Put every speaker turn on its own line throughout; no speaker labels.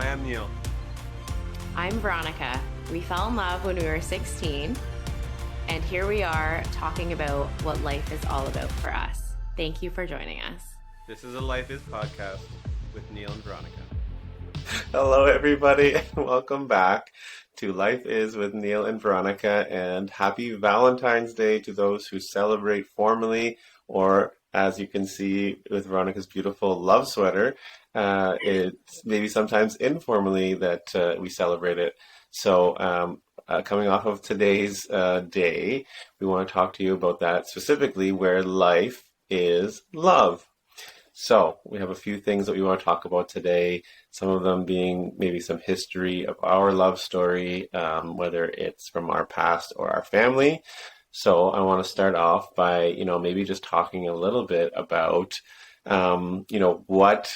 I am Neil.
I'm Veronica. We fell in love when we were 16, and here we are talking about what life is all about for us. Thank you for joining us.
This is a Life Is podcast with Neil and Veronica.
Hello, everybody, and welcome back to Life Is with Neil and Veronica, and happy Valentine's Day to those who celebrate formally, or as you can see with Veronica's beautiful love sweater, it's maybe sometimes informally that we celebrate it. So coming off of today's day, we want to talk to you about that, specifically where life is love. So we have a few things that we want to talk about today, some of them being maybe some history of our love story, whether it's from our past or our family. So I want to start off by, maybe just talking a little bit about, what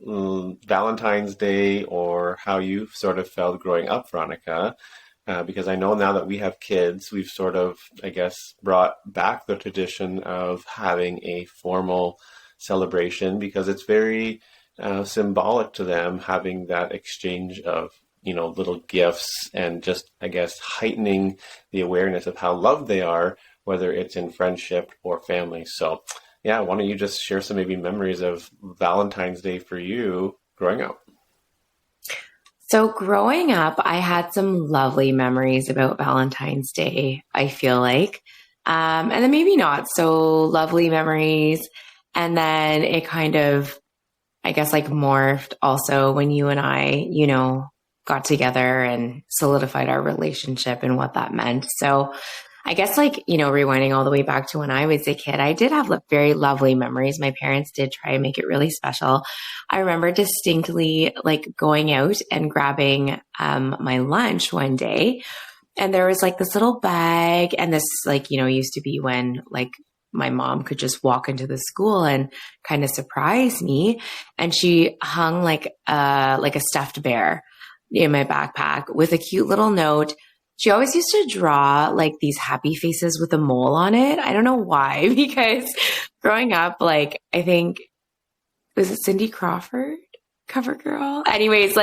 Valentine's Day or how you sort of felt growing up, Veronica, because I know now that we have kids, we've sort of, I guess, brought back the tradition of having a formal celebration because it's very symbolic to them, having that exchange of little gifts and just, I guess, heightening the awareness of how loved they are, whether it's in friendship or family. So yeah, why don't you just share some maybe memories of Valentine's Day for you growing up?
So growing up, I had some lovely memories about Valentine's Day, I feel like. And then maybe not so lovely memories. And then it kind of, I guess, like morphed also when you and I, got together and solidified our relationship and what that meant. So I guess rewinding all the way back to when I was a kid, I did have very lovely memories. My parents did try and make it really special. I remember distinctly going out and grabbing my lunch one day. And there was this little bag, and this used to be when my mom could just walk into the school and kind of surprise me. And she hung a stuffed bear in my backpack with a cute little note. She always used to draw these happy faces with a mole on it. I don't know why, because growing up, I think, was it Cindy Crawford, CoverGirl? Anyways,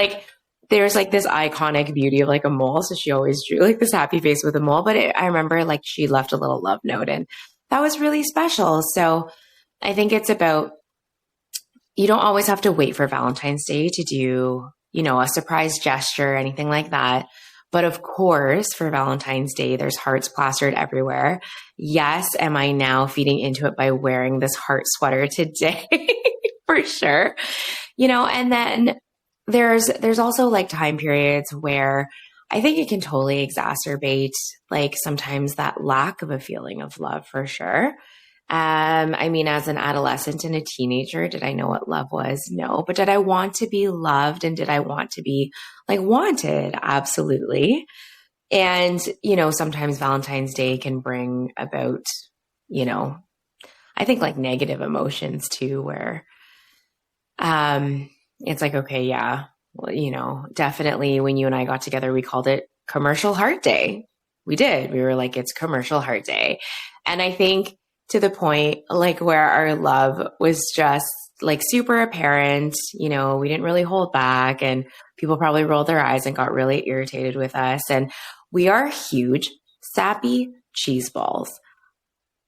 there's this iconic beauty of a mole. So she always drew this happy face with a mole. But I remember she left a little love note, and that was really special. So I think it's about, you don't always have to wait for Valentine's Day to do, a surprise gesture or anything like that. But of course, for Valentine's Day, there's hearts plastered everywhere. Yes, am I now feeding into it by wearing this heart sweater today? For sure. And then there's also time periods where I think it can totally exacerbate sometimes that lack of a feeling of love, for sure. As an adolescent and a teenager, did I know what love was? No. But did I want to be loved, and did I want to be wanted? Absolutely. And, sometimes Valentine's Day can bring about, I think negative emotions too, where, it's okay, yeah. Well, definitely when you and I got together, we called it Commercial Heart Day. We did. We were it's Commercial Heart Day. And I think to the point, where our love was just super apparent, we didn't really hold back, and people probably rolled their eyes and got really irritated with us. And we are huge, sappy cheese balls.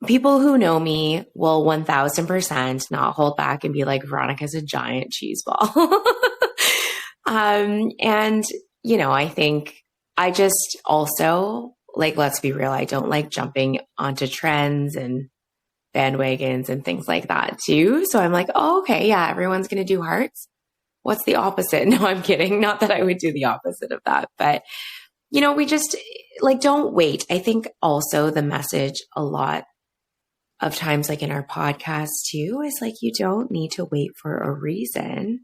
People who know me will 1000% not hold back and be Veronica's a giant cheese ball. I think I just also let's be real, I don't like jumping onto trends and bandwagons and things like that too. So I'm oh, okay, yeah, everyone's going to do hearts. What's the opposite? No, I'm kidding. Not that I would do the opposite of that, but we just don't wait. I think also the message a lot of times, in our podcast too, is you don't need to wait for a reason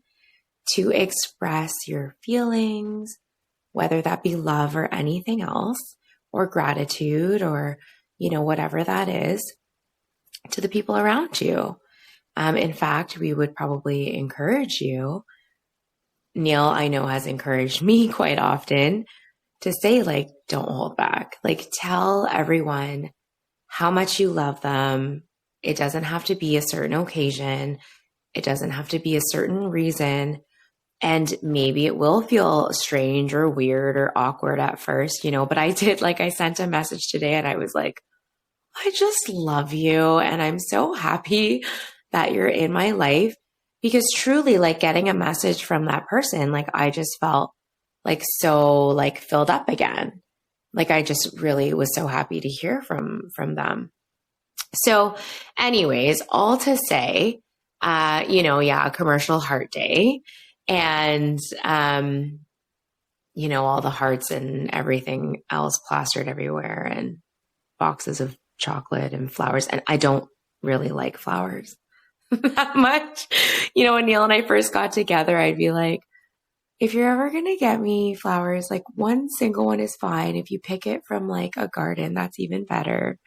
to express your feelings, whether that be love or anything else, or gratitude, or, whatever that is, to the people around you. In fact, we would probably encourage you. Neil, I know, has encouraged me quite often to say, don't hold back. Tell everyone how much you love them. It doesn't have to be a certain occasion. It doesn't have to be a certain reason. And maybe it will feel strange or weird or awkward at first, but I did, like, I sent a message today and I was like, I just love you. And I'm so happy that you're in my life, because truly, like, getting a message from that person, like, I just felt like so, like, filled up again. Like, I just really was so happy to hear from them. So anyways, all to say, a commercial heart day, and, all the hearts and everything else plastered everywhere, and boxes of chocolate and flowers. And I don't really like flowers that much. When Neil and I first got together, I'd be like, if you're ever going to get me flowers, like, one single one is fine. If you pick it from, like, a garden, that's even better.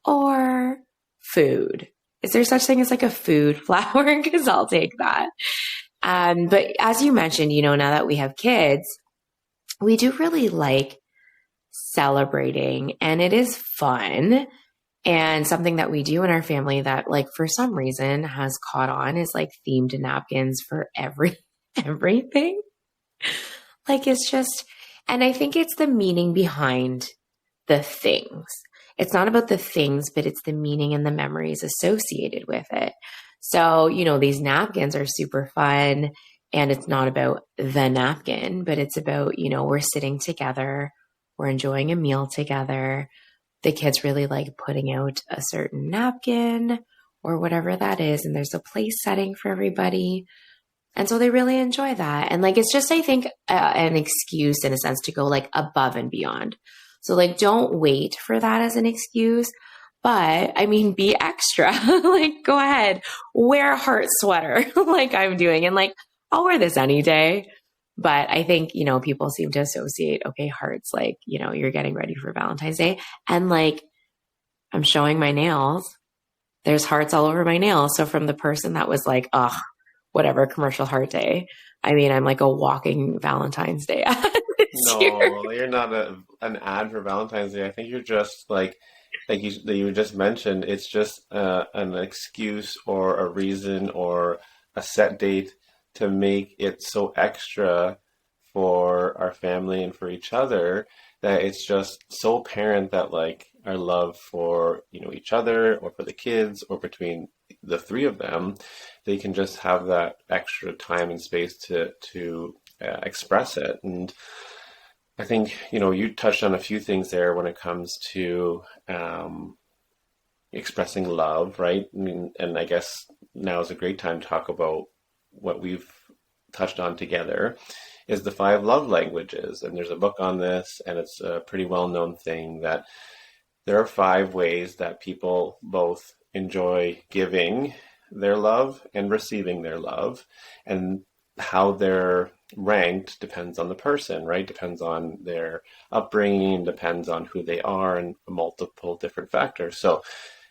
Or food. Is there such thing as, like, a food flower? Because I'll take that. But as you mentioned, now that we have kids, we do really like celebrating, and it is fun. And something that we do in our family that, like, for some reason has caught on is, like, themed napkins for everything. Like, it's just, and I think it's the meaning behind the things. It's not about the things, but it's the meaning and the memories associated with it. So, these napkins are super fun, and it's not about the napkin, but it's about, we're sitting together, we're enjoying a meal together. The kids really like putting out a certain napkin or whatever that is, and there's a place setting for everybody. And so they really enjoy that. And, like, it's just, I think, an excuse in a sense to go, like, above and beyond. So, like, don't wait for that as an excuse, but I mean, be extra. Like, go ahead, wear a heart sweater like I'm doing. And, like, I'll wear this any day. But I think, people seem to associate, okay, hearts, like, you're getting ready for Valentine's Day. And, like, I'm showing my nails. There's hearts all over my nails. So from the person that was like, oh, whatever, commercial heart day, I mean, I'm like a walking Valentine's Day ad this year.
You're not an ad for Valentine's Day. I think you're just like you just mentioned. It's just an excuse or a reason or a set date to make it so extra for our family and for each other that it's just so apparent that, like, our love for each other or for the kids or between the three of them, they can just have that extra time and space to express it. And I think you touched on a few things there when it comes to expressing love, right? I mean, and I guess now is a great time to talk about what we've touched on together is the 5 love languages. And there's a book on this, and it's a pretty well-known thing that there are 5 ways that people both enjoy giving their love and receiving their love. And how they're ranked depends on the person, right? Depends on their upbringing, depends on who they are, and multiple different factors. So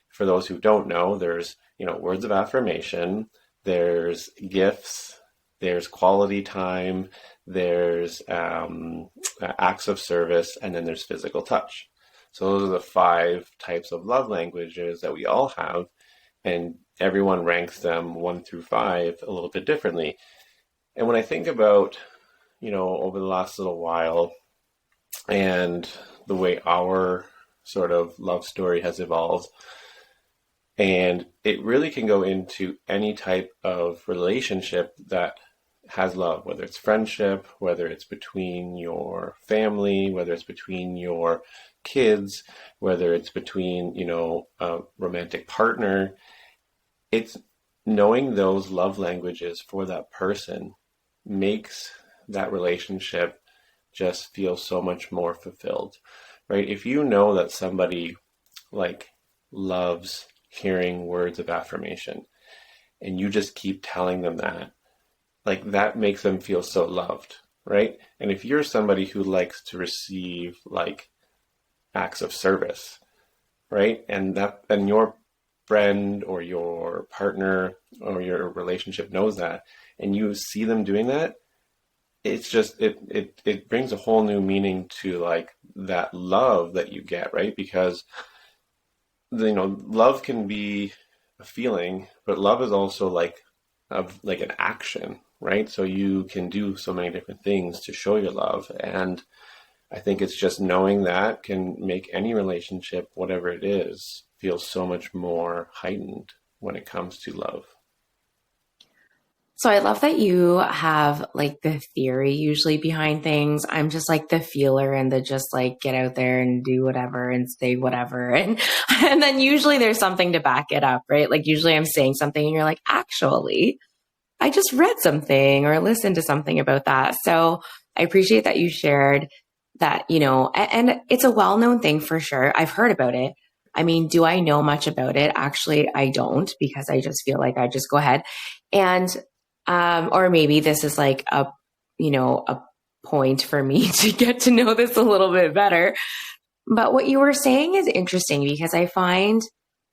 for those who don't know, there's, words of affirmation, there's gifts, there's quality time, there's acts of service, and then there's physical touch. So those are the 5 types of love languages that we all have, and everyone ranks them 1 through 5 a little bit differently. And when I think about, over the last little while and the way our sort of love story has evolved, and it really can go into any type of relationship that has love, whether it's friendship, whether it's between your family, whether it's between your kids, whether it's between, a romantic partner. It's knowing those love languages for that person makes that relationship just feel so much more fulfilled, right? If you know that somebody, like, loves hearing words of affirmation and you just keep telling them that, like, that makes them feel so loved, right? And if you're somebody who likes to receive, like, acts of service, right? And your friend or your partner or your relationship knows that, and you see them doing that, it's just, it brings a whole new meaning to, like, that love that you get, right? Because, love can be a feeling, but love is also, like, of like an action, right? So you can do so many different things to show your love. And I think it's just knowing that can make any relationship, whatever it is, feel so much more heightened when it comes to love.
So I love that you have like the theory usually behind things. I'm just like the feeler and the just like get out there and do whatever and say whatever. And then usually there's something to back it up, right? Like usually I'm saying something and you're like, actually, I just read something or listened to something about that. So I appreciate that you shared that, and it's a well-known thing for sure. I've heard about it. I mean, do I know much about it? Actually, I don't, because I just feel like I just go ahead and or maybe this is like a point for me to get to know this a little bit better. But what you were saying is interesting because I find,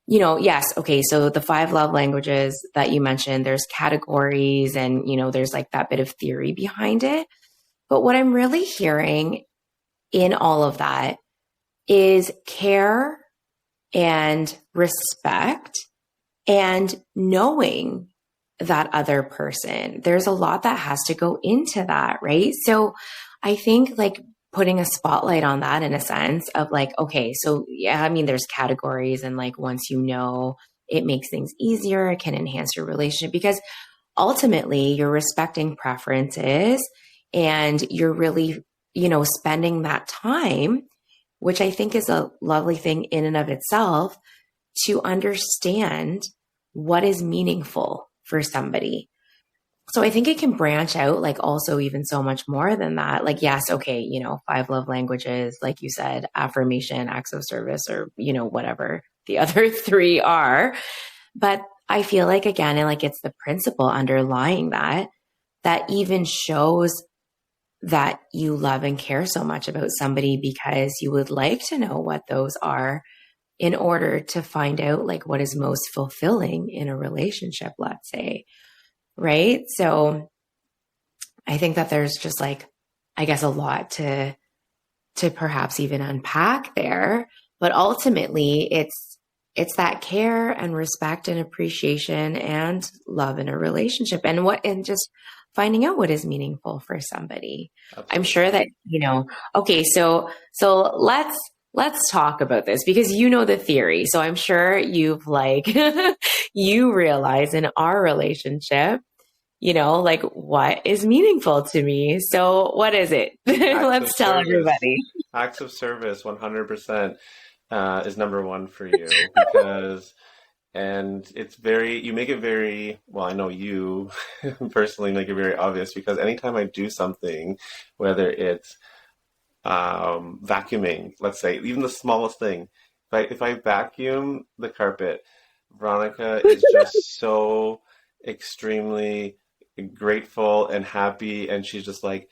yes, okay, so the 5 love languages that you mentioned, there's categories and, there's like that bit of theory behind it. But what I'm really hearing in all of that is care and respect and knowing that other person. There's a lot that has to go into that, right? So I think like putting a spotlight on that in a sense of like, okay, so yeah, I mean, there's categories and like once you know, it makes things easier. It can enhance your relationship because ultimately you're respecting preferences and you're really, spending that time, which I think is a lovely thing in and of itself, to understand what is meaningful for somebody. So I think it can branch out like also even so much more than that. Like, yes, okay, 5 love languages, like you said, affirmation, acts of service, or, whatever the other 3 are. But I feel like, again, and like it's the principle underlying that even shows that you love and care so much about somebody because you would like to know what those are in order to find out like what is most fulfilling in a relationship, let's say. Right. So I think that there's just like, I guess a lot to perhaps even unpack there, but ultimately it's that care and respect and appreciation and love in a relationship and just finding out what is meaningful for somebody. Absolutely. I'm sure that, okay, so let's talk about this because the theory. So I'm sure you've like, you realize in our relationship, like what is meaningful to me. So what is it? Let's tell everybody.
Acts of service, 100% is number 1 for you because, and you make it very, well, I know you personally make it very obvious because anytime I do something, whether it's vacuuming, let's say, even the smallest thing, if I vacuum the carpet, Veronica is just so extremely grateful and happy, and she's just like,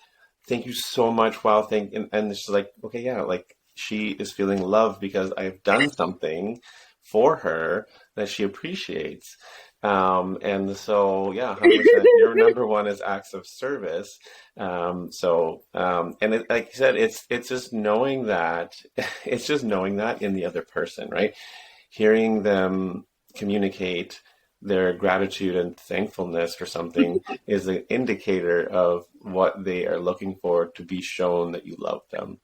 thank you so much, wow, and she's like, okay, yeah, like she is feeling love because I've done something for her that she appreciates. And so, yeah, 100%, your number 1 is acts of service. And like you said, it's just knowing that, in the other person, right? Hearing them communicate their gratitude and thankfulness for something is an indicator of what they are looking for to be shown that you love them.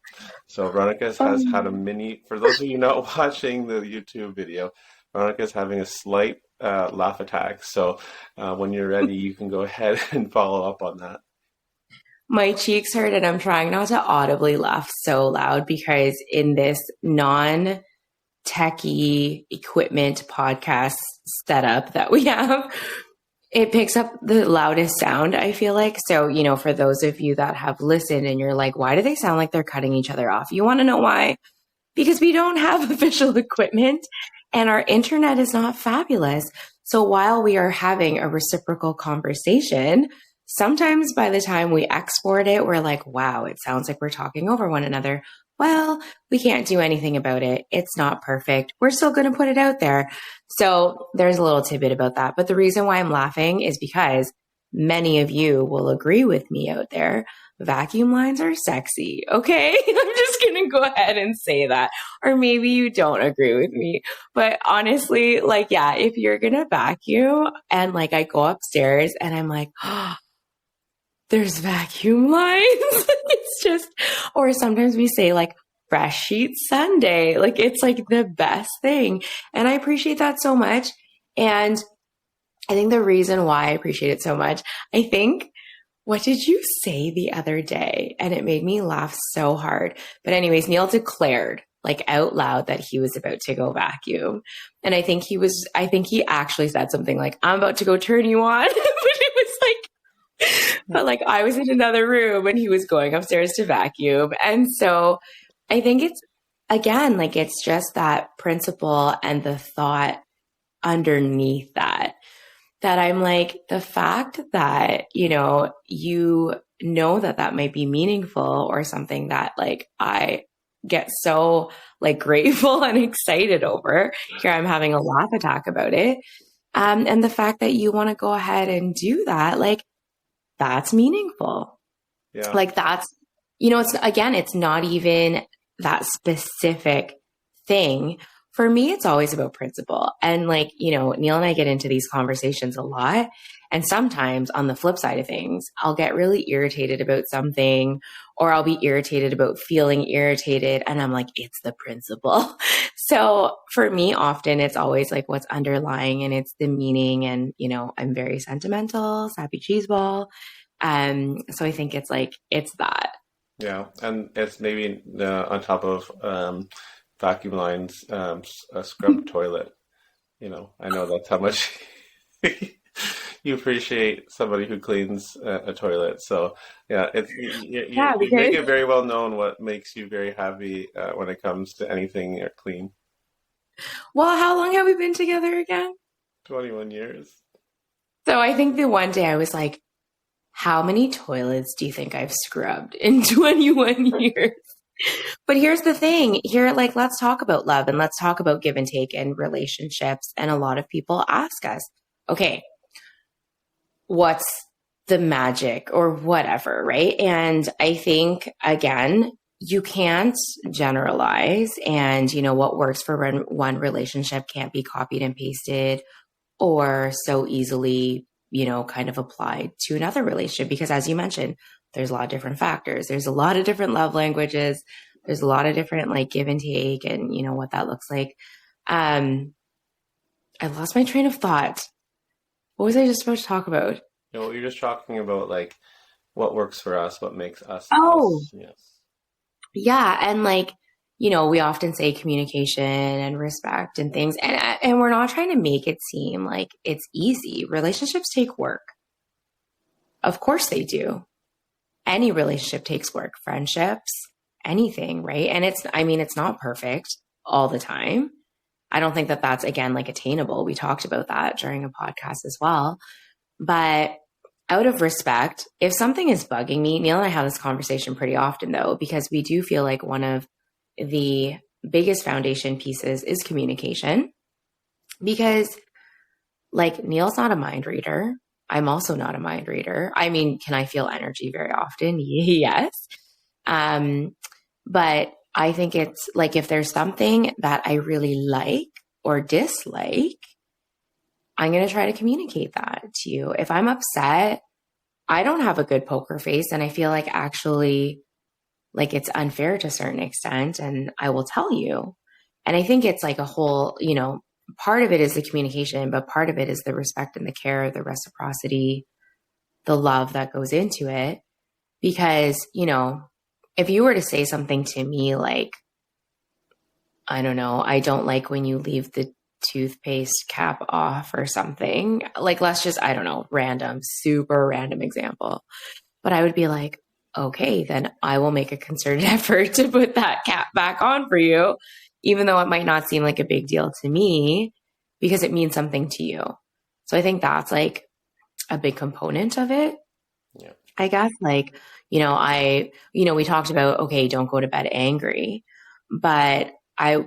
So Veronica has had for those of you not watching the YouTube video, Veronica's having a slight laugh attack. So when you're ready, you can go ahead and follow up on that.
My cheeks hurt and I'm trying not to audibly laugh so loud because in this non-techie equipment podcast setup that we have, it picks up the loudest sound, I feel like. So, for those of you that have listened and you're like, why do they sound like they're cutting each other off? You want to know why? Because we don't have official equipment and our internet is not fabulous. So while we are having a reciprocal conversation, sometimes by the time we export it, we're like, wow, it sounds like we're talking over one another. Well, we can't do anything about it. It's not perfect. We're still going to put it out there. So there's a little tidbit about that. But the reason why I'm laughing is because many of you will agree with me out there. Vacuum lines are sexy. Okay. I'm just going to go ahead and say that. Or maybe you don't agree with me. But honestly, like, yeah, if you're going to vacuum and like I go upstairs and I'm like, oh, there's vacuum lines. It's just, or sometimes we say like fresh sheet Sunday. Like it's like the best thing. And I appreciate that so much. And I think the reason why I appreciate it so much, I think, what did you say the other day? And it made me laugh so hard. But anyways, Neil declared like out loud that he was about to go vacuum. And I think he actually said something like, I'm about to go turn you on. But it was like, but like I was in another room and he was going upstairs to vacuum. And so I think it's, again, like it's just that principle and the thought underneath that I'm like, the fact that, you know that might be meaningful or something that like I get so like grateful and excited over. Here I'm having a laugh attack about it. And the fact that you want to go ahead and do that, like that's meaningful.
Yeah.
Like that's, it's not even that specific thing. For me, it's always about principle. And like, Neil and I get into these conversations a lot. And sometimes on the flip side of things, I'll get really irritated about something, or I'll be irritated about feeling irritated. And I'm like, it's the principle. So for me, often it's always like what's underlying and it's the meaning. And, I'm very sentimental, sappy cheeseball. So I think it's like, it's that.
Yeah. And it's maybe on top of vacuum lines, a scrub toilet. I know that's how much you appreciate somebody who cleans a toilet. So yeah, you make it very well known what makes you very happy when it comes to anything clean.
Well, how long have we been together again?
21 years.
So I think the one day I was like, how many toilets do you think I've scrubbed in 21 years? But here's the thing here, like, let's talk about love and let's talk about give and take and relationships. And a lot of people ask us, okay, what's the magic or whatever, right? And I think, again, you can't generalize and, what works for one relationship can't be copied and pasted or so easily, kind of applied to another relationship. Because as you mentioned, there's a lot of different factors. There's a lot of different love languages. There's a lot of different like give and take and what that looks like. I lost my train of thought. What was I just about to talk about?
You're just talking about like what works for us, what makes us.
Oh,
us. Yes.
Yeah. And like, we often say communication and respect and things. And we're not trying to make it seem like it's easy. Relationships take work. Of course they do. Any relationship takes work, friendships, anything, right? And it's not perfect all the time. I don't think that that's, again, like attainable. We talked about that during a podcast as well. But out of respect, if something is bugging me, Neil and I have this conversation pretty often though, because we do feel like one of the biggest foundation pieces is communication. Because like Neil's not a mind reader. I'm also not a mind reader. I mean, can I feel energy very often? Yes. But I think it's like if there's something that I really like or dislike, I'm going to try to communicate that to you. If I'm upset, I don't have a good poker face and I feel like actually like it's unfair to a certain extent and I will tell you. And I think it's like a whole, part of it is the communication, but part of it is the respect and the care, the reciprocity, the love that goes into it. Because, if you were to say something to me like, I don't know, I don't like when you leave the toothpaste cap off or something, like let's just, I don't know, super random example. But I would be like, okay, then I will make a concerted effort to put that cap back on for you, even though it might not seem like a big deal to me because it means something to you. So I think that's like a big component of it.
Yeah.
I guess like, we talked about, okay, don't go to bed angry, but I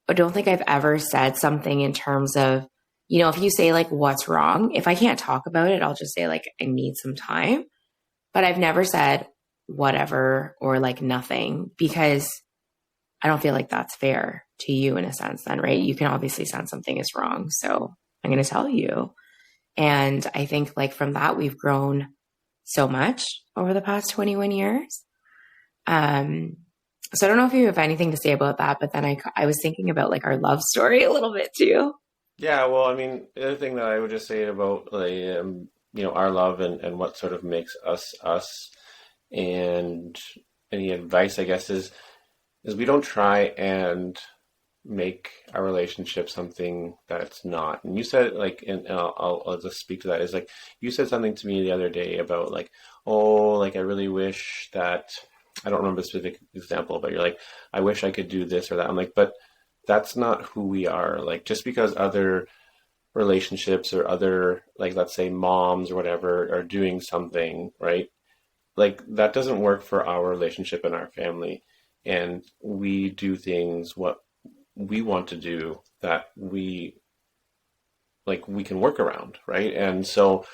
don't think I've ever said something in terms of, if you say like, what's wrong? If I can't talk about it, I'll just say like, I need some time. But I've never said whatever or like nothing, because I don't feel like that's fair to you in a sense then, right? You can obviously sense something is wrong. So I'm going to tell you. And I think like from that, we've grown so much over the past 21 years. So I don't know if you have anything to say about that, but then I was thinking about like our love story a little bit too.
Yeah, well, I mean, the other thing that I would just say about like our love and what sort of makes us us, and any advice I guess is we don't try and make our relationship something that it's not. And you said like, and I'll just speak to that. Is like you said something to me the other day about like, oh, like I really wish that, I don't remember the specific example, but you're like, I wish I could do this or that. I'm like, but that's not who we are. Like just because other relationships or other, like let's say moms or whatever are doing something, right? Like that doesn't work for our relationship and our family. And we do things what we want to do that we can work around, right? And so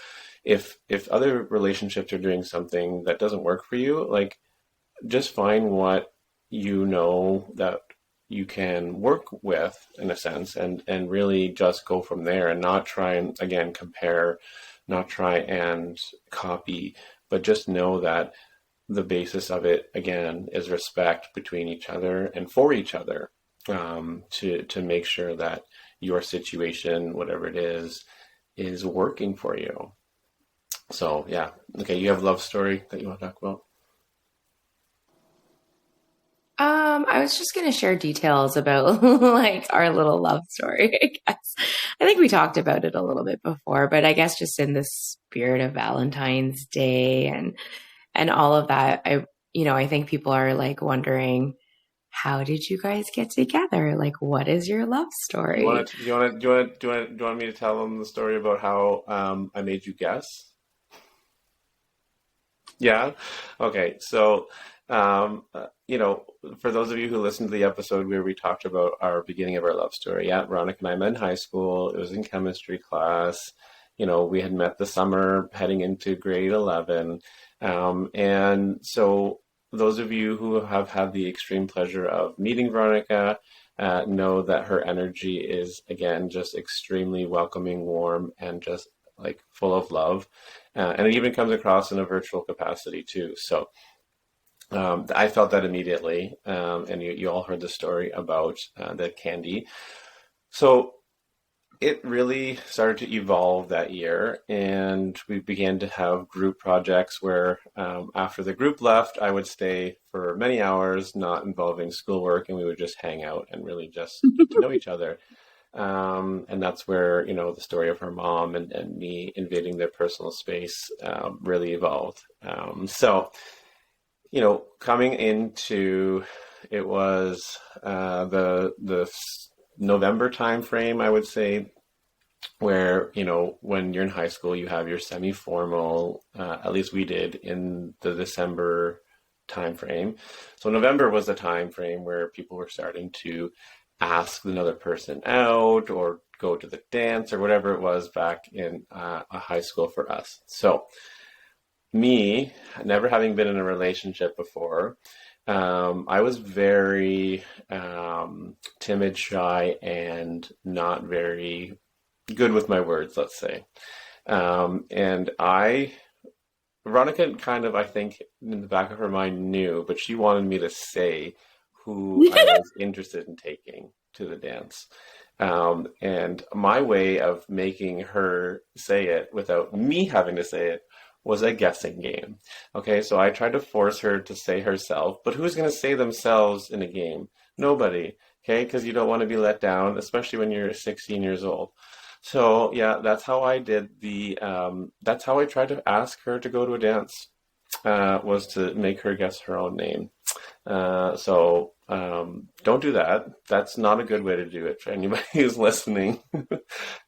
if other relationships are doing something that doesn't work for you, like just find what you know that you can work with in a sense, and really just go from there, and not try and again compare, not try and copy, but just know that the basis of it again is respect between each other and for each other, to make sure that your situation, whatever it is working for you. So yeah. Okay, you have a love story that you want to talk about?
I was just going to share details about like our little love story, I guess. I think we talked about it a little bit before, but I guess just in the spirit of Valentine's Day and all of that, I think people are like wondering, how did you guys get together? Like, what is your love
Do you
story?
want to? Do you want to? Do you want me to tell them the story about how I made you guess? Yeah. Okay. So, for those of you who listened to the episode where we talked about our beginning of our love story, yeah, Veronica and I met in high school. It was in chemistry class. We had met the summer heading into grade 11. And so those of you who have had the extreme pleasure of meeting Veronica know that her energy is, again, just extremely welcoming, warm, and just like full of love. And it even comes across in a virtual capacity too. So I felt that immediately. And you all heard the story about the candy. So it really started to evolve that year, and we began to have group projects where after the group left, I would stay for many hours, not involving schoolwork, and we would just hang out and really just get to know each other. And that's where, the story of her mom and me invading their personal space really evolved. Coming into, it was the November time frame, I would say, where, when you're in high school, you have your semi-formal, at least we did, in the December time frame. So November was the time frame where people were starting to ask another person out or go to the dance or whatever it was back in a high school for us. So me, never having been in a relationship before, I was very timid, shy, and not very good with my words, let's say. And Veronica kind of, I think, in the back of her mind knew, but she wanted me to say who I was interested in taking to the dance. And my way of making her say it without me having to say it was a guessing game. Okay, so I tried to force her to say herself, but who's going to say themselves in a game? Nobody. Okay, because you don't want to be let down, especially when you're 16 years old. So yeah, that's how I did that's how I tried to ask her to go to a dance, was to make her guess her own name. Don't do that. That's not a good way to do it for anybody who's listening.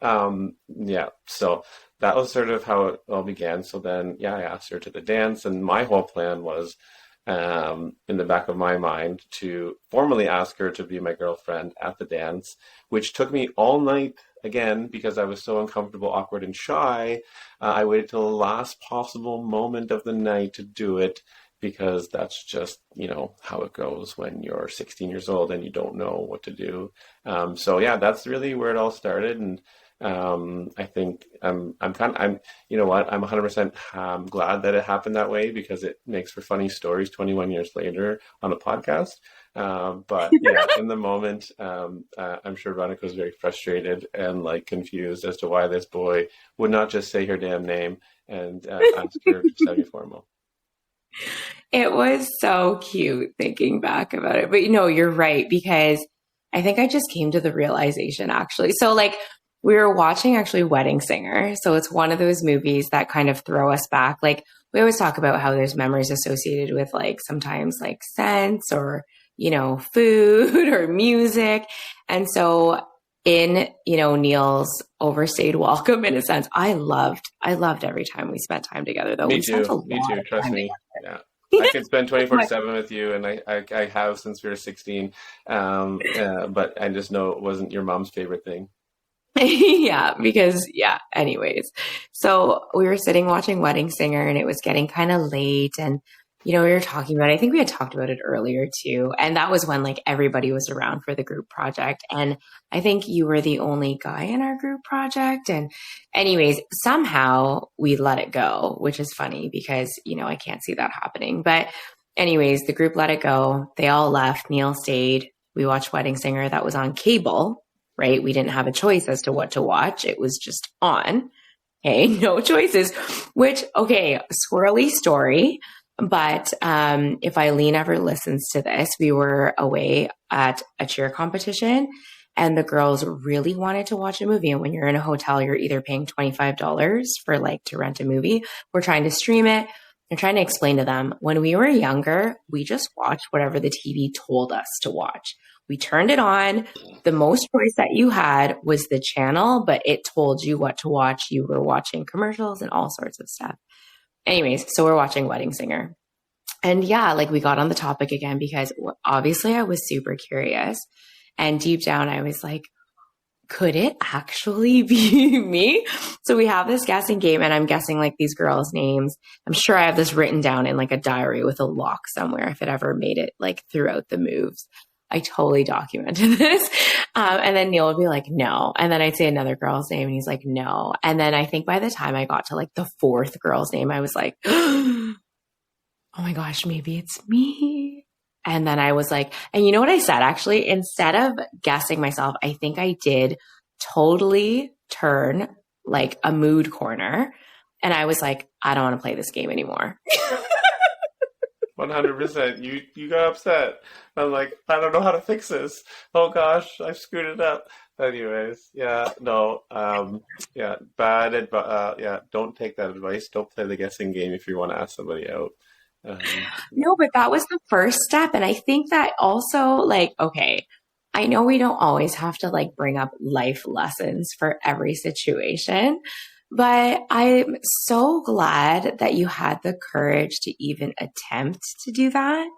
Yeah, so that was sort of how it all began. So then, yeah, I asked her to the dance, and my whole plan was in the back of my mind to formally ask her to be my girlfriend at the dance, which took me all night again because I was so uncomfortable, awkward, and shy. I waited till the last possible moment of the night to do it because that's just, how it goes when you're 16 years old and you don't know what to do. So yeah, that's really where it all started. And I think you know what, I'm 100% glad that it happened that way because it makes for funny stories 21 years later on a podcast. But yeah, in the moment, I'm sure Veronica was very frustrated and like confused as to why this boy would not just say her damn name and ask her to semi-formal.
It was so cute thinking back about it. But you're right, because I think I just came to the realization actually. So like we were watching actually Wedding Singer. So it's one of those movies that kind of throw us back. Like we always talk about how there's memories associated with like sometimes like scents or, food or music. And so in, Neil's overstayed welcome in a sense, I loved every time we spent time together though.
Me
We spent a
too.
lot
Me too.
of
Trust
time
me. Yeah. I
together.
could spend 24/7 with you, and I have since we were 16. But I just know it wasn't your mom's favorite thing.
Yeah, because anyways. So we were sitting watching Wedding Singer and it was getting kind of late and we were talking about I think we had talked about it earlier too. And that was when like everybody was around for the group project. And I think you were the only guy in our group project. And anyways, somehow we let it go, which is funny because, I can't see that happening. But anyways, the group let it go. They all left. Neil stayed. We watched Wedding Singer. That was on cable, right? We didn't have a choice as to what to watch. It was just on. Okay, no choices, which, okay, squirrely story. But if Eileen ever listens to this, we were away at a cheer competition and the girls really wanted to watch a movie. And when you're in a hotel, you're either paying $25 for like to rent a movie. We're trying to stream it. I'm trying to explain to them when we were younger, we just watched whatever the TV told us to watch. We turned it on. The most choice that you had was the channel, but it told you what to watch. You were watching commercials and all sorts of stuff. Anyways, so we're watching Wedding Singer. And yeah, like we got on the topic again because obviously I was super curious. And deep down, I was like, could it actually be me? So we have this guessing game and I'm guessing like these girls' names. I'm sure I have this written down in like a diary with a lock somewhere if it ever made it like throughout the moves. I totally documented this. And then Neil would be like, no. And then I'd say another girl's name and he's like, no. And then I think by the time I got to like the fourth girl's name, I was like, oh my gosh, maybe it's me. And then I was like, and you know what I said? Actually, instead of guessing myself, I think I did totally turn like a mood corner. And I was like, I don't want to play this game anymore.
100%. You got upset. I'm like, I don't know how to fix this. Oh gosh, I screwed it up. Anyways, yeah, no, yeah, yeah, don't take that advice. Don't play the guessing game if you want to ask somebody out. Um,
No, but that was the first step. And I think that also, like, okay, I know we don't always have to like bring up life lessons for every situation, but I'm so glad that you had the courage to even attempt to do that.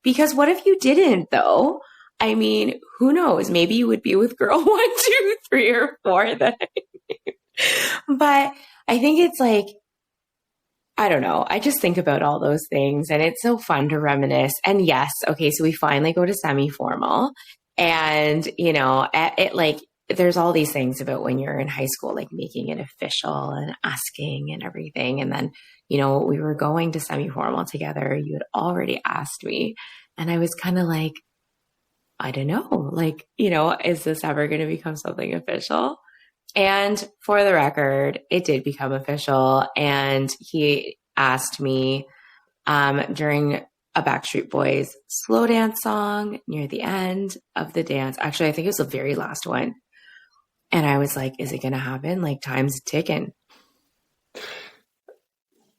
Because what if you didn't, though? I mean, who knows? Maybe you would be with girl 1, 2, 3, or 4 then. But I think it's like, I don't know. I just think about all those things and it's so fun to reminisce. And yes, okay, so we finally go to semi-formal and, it like, there's all these things about when you're in high school, like making it official and asking and everything. And then, we were going to semi-formal together. You had already asked me and I was kind of like, I don't know, like, is this ever going to become something official? And for the record, it did become official. And he asked me during a Backstreet Boys slow dance song near the end of the dance. Actually, I think it was the very last one. And I was like, is it going to happen? Like, time's ticking.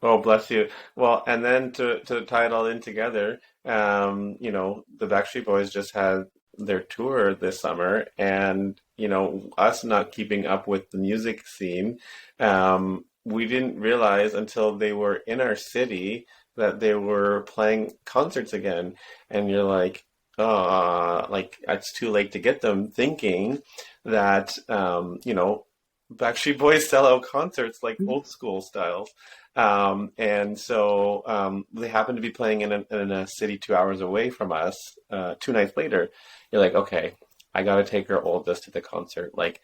Oh, bless you. Well, and then to tie it all in together, the Backstreet Boys just had their tour this summer, and us not keeping up with the music scene, we didn't realize until they were in our city that they were playing concerts again. And you're like it's too late to get them, thinking that, Backstreet Boys sell out concerts like old school styles. And so they happened to be playing in a city 2 hours away from us 2 nights later. You're like, okay, I got to take our oldest to the concert. Like,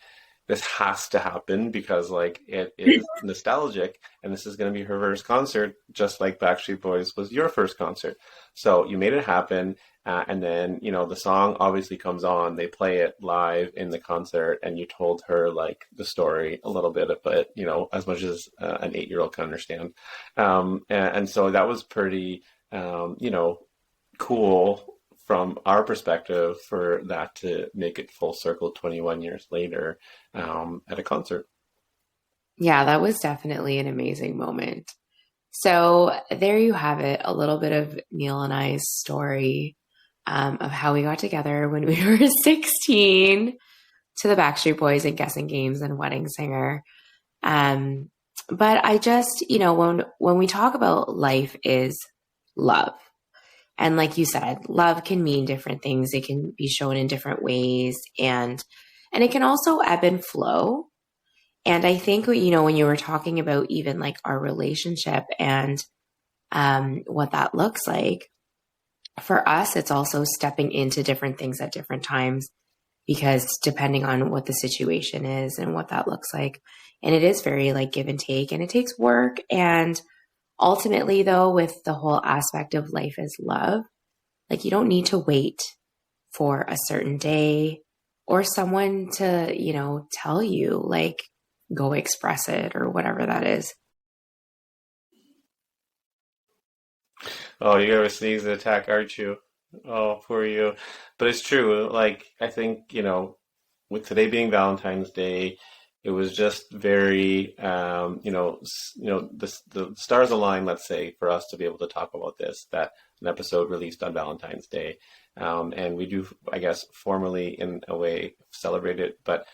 this has to happen because like it is nostalgic, and this is going to be her first concert, just like Backstreet Boys was your first concert. So you made it happen, and then the song obviously comes on. They play it live in the concert, and you told her like the story a little bit, but as much as an 8-year-old can understand. And so that was pretty, cool from our perspective for that to make it full circle 21 years later at a concert.
Yeah, that was definitely an amazing moment. So there you have it, a little bit of Neil and I's story of how we when we were 16 to the Backstreet Boys and Guessing Games and Wedding Singer. But I just, when we talk about life is love, and like you said, love can mean different things. It can be shown in different ways, and it can also ebb and flow. And I think, when you were talking about even like our relationship and what that looks like, for us, it's also stepping into different things at different times, because depending on what the situation is and what that looks like. And it is very like give and take, and it takes work. And ultimately, though, with the whole aspect of life is love, like you don't need to wait for a certain day or someone to, tell you, like, go express it or whatever that is.
Oh, you have a sneeze attack, aren't you? Oh, poor you. But it's true. Like, I think, with today being Valentine's Day, it was just very, the stars aligned, let's say, for us to be able to talk about this, that an episode released on Valentine's Day. And we do, I guess, formally in a way celebrate it. But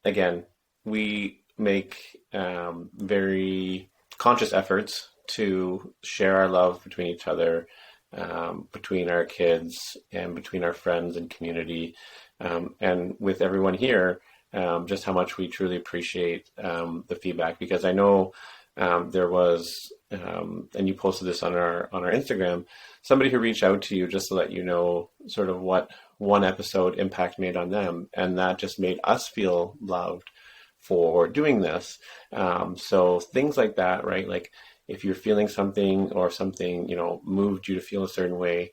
again, we make very conscious efforts to share our love between each other, between our kids, and between our friends and community, and with everyone here, just how much we truly appreciate the feedback. Because I know there was, and you posted this on our Instagram, somebody who reached out to you just to let you know sort of what one episode impact made on them, and that just made us feel loved for doing this. So things like that, right? Like, if you're feeling something, or something, moved you to feel a certain way,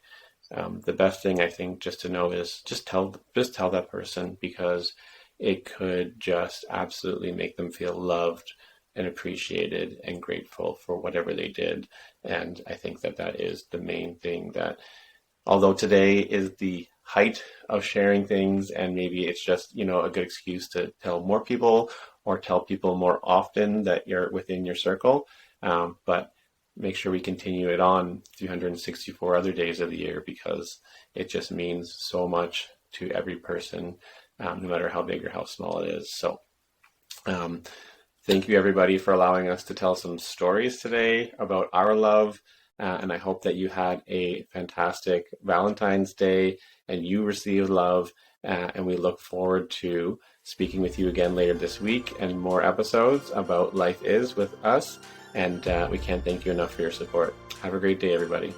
the best thing I think just to know is just tell that person, because it could just absolutely make them feel loved and appreciated and grateful for whatever they did. And I think that is the main thing, that although today is the height of sharing things, and maybe it's just, a good excuse to tell more people, or tell people more often that you're within your circle. But make sure we continue it on 364 other days of the year, because it just means so much to every person, no matter how big or how small it is. So thank you, everybody, for allowing us to tell some stories today about our love. And I hope that you had a fantastic Valentine's Day and you received love. And we look forward to speaking with you again later this week, and more episodes about Life Is with us. And we can't thank you enough for your support. Have a great day, everybody.